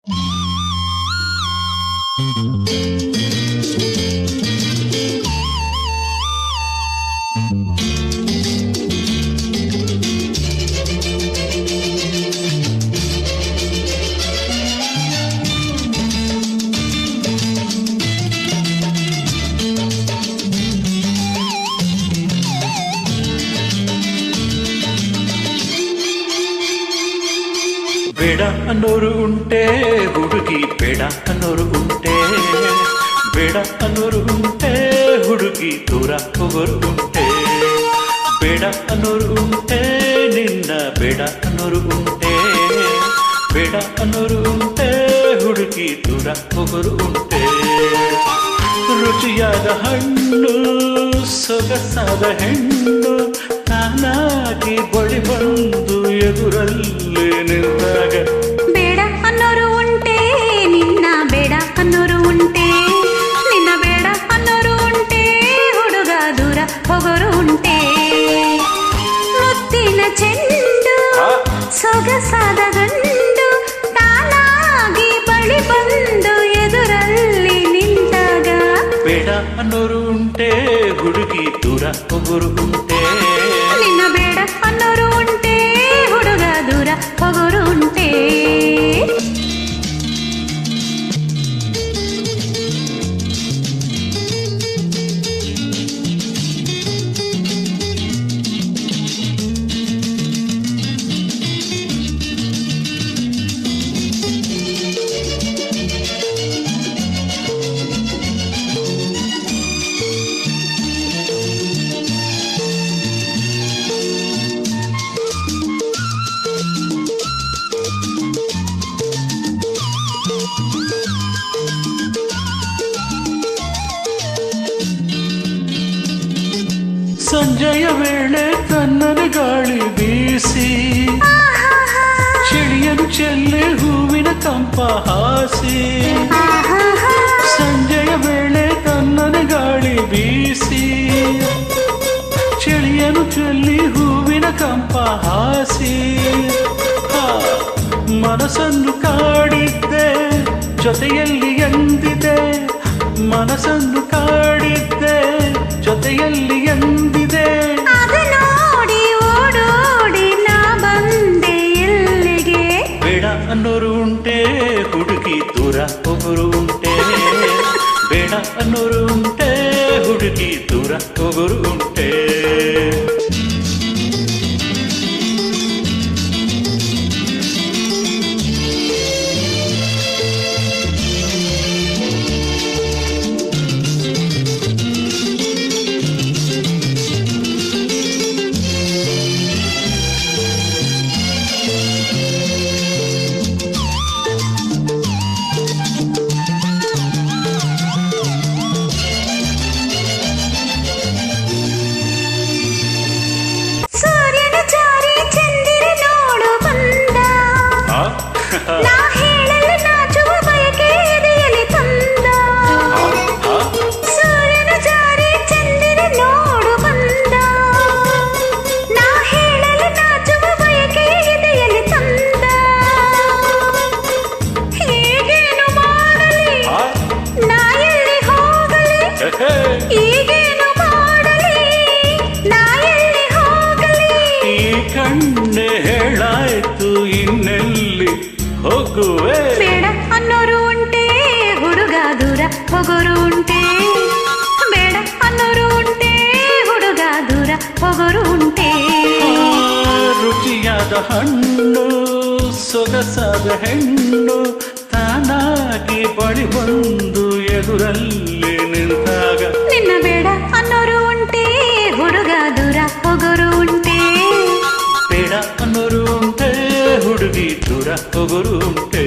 ಬೇಡ ಅನ್ನೋರು ಉಂಟೆ ಹುಡುಗಿ, ಬೇಡ ಅನ್ನೋರು ಉಂಟೆ, ಬೇಡ ಅನ್ನೋರು ಉಂಟೆ ಹುಡುಗಿ, ದೂರ ಹೋಗೋರು ಉಂಟೆ. ಬೇಡ ಅನ್ನೋರು ಉಂಟೆ ನಿನ್ನ, ಬೇಡ ಅನ್ನೋರು ಉಂಟೆ, ಬೇಡ ಅನ್ನೋರು ಉಂಟೆ ಹುಡುಗಿ, ದೂರ ಹೋಗೋರು ಉಂಟೆ. ರುಚಿಯಾದ ಹಣ್ಣು ಸೊಗಸಾದ ಹೆಣ್ಣು ತಾನಾಗಿ ಬಳಿ ಬಂದು ಎದುರಲ್ಲಿ ನಿಂತಾಗ ಬೇಡ ಅನ್ನೋರು ಉಂಟೆ ನಿನ್ನ, ಬೇಡ ಅನ್ನೋರು ಉಂಟೆ ನಿನ್ನ, ಬೇಡ ಅನ್ನೋರು ಉಂಟೆ ಹುಡುಗ, ದೂರ ಹೋಗೋರು ಉಂಟೆ. ಮುತ್ತಿನ ಚೆಂಡು ಸೊಗಸಾದ ಗಂಡು ತಾನಾಗಿ ಬಳಿ ಬಂದು ಎದುರಲ್ಲಿ ನಿಂತಾಗ ಬೇಡ ಅನ್ನೋರು ಉಂಟೆ ಹುಡುಗಿ, ದೂರ ಹೋಗೋರು ಉಂಟೆ. ನಿನ್ನ ಬೇಡ ಅನ್ನೋರು ಉಂಟೆ ಹುಡುಗ, ದೂರ ಹೋಗೋರು ಉಂಟೆ. ಸಂಜೆಯ ವೇಳೆ ತನ್ನನ ಗಾಳಿ ಬೀಸಿ ಚಳಿಯನು ಚೆಲ್ಲೆ ಹೂವಿನ ಕಂಪ ಹಾಸಿ. ಸಂಜೆಯ ವೇಳೆ ತನ್ನನ ಗಾಳಿ ಬೀಸಿ ಚಳಿಯನು ಚೆಲ್ಲಿ ಹೂವಿನ ಕಂಪ ಹಾಸಿ. ಮನಸ್ಸನ್ನು ಕಾಡಿದ್ದೆ ಜೊತೆಯಲ್ಲಿ ಎಂದಿದೆ, ಮನಸ್ಸನ್ನು ಕಾಡಿದ್ದೆ ಜೊತೆಯಲ್ಲಿ ಎಂದಿದೆ. ಅದು ನೋಡಿ ಓಡೋಡಿ ನಾ ಬಂದೆ ಎಲ್ಲಿಗೆ. ಬೇಡ ಅನ್ನೋರು ಉಂಟೆ ಹುಡುಗಿ, ದೂರ ಹೋಗೋರು ಉಂಟೆ. ಬೇಡ ಅನ್ನೋರು ಉಂಟೆ ಹುಡುಗಿ, ದೂರ ಹೋಗೋರು ಉಂಟೆ. ನಾ ಹೇಳಲು ನಾಚುವ ಬಯಕೆ ಎದೆಯಲ್ಲಿ ತಂದ. ಸೂರ್ಯನ ಜಾರಿ ಚಂದಿರ ನೋಡು ಬಂದ. ನಾ ಹೇಳಲು ನಾಚುವ ಬಯಕೆ ಎದೆಯಲ್ಲಿ ತಂದ. ಹೇಗೇನು ಮಾಡಲಿ ನಾ ಎಲ್ಲಿ ಹೋಗಲಿ, ಈಗೇನು ಮಾಡಲಿ ನಾ ಎಲ್ಲಿ ಹೋಗಲಿ. ಈ ಕಣ್ಣೆ ಹೇಳಾಯ್ತು ಇನ್ನೆಲ್ಲಿ ಹೋಗುವೆ. ಬೇಡ ಅನ್ನೋರು ಉಂಟೆ ಹುಡುಗ, ದೂರ ಹೋಗೋರು ಉಂಟೆ. ಬೇಡ ಅನ್ನೋರು ಉಂಟೆ ಹುಡುಗ, ದೂರ ಹೋಗೋರು ಉಂಟೆ. ರುಚಿಯಾದ ಹಣ್ಣು ಸೊಗಸಾದ ಹೆಣ್ಣು ತಾನಾಗಿ ಬಳಿ ಬಂದು ಎದುರಲ್ಲಿ ನಿಂತಾಗ ನಿನ್ನ ಬೇಡ ಅನ್ನೋರು ಉಂಟೆ ಹುಡುಗ, ದೂರ ಹೋಗೋರು ಉಂಟೆ. ಬೇಡ ಅನ್ನೋರು ಉಂಟೆ ಹುಡುಗಿ, ದೂರ ಹೋಗೋರು ಉಂಟೆ.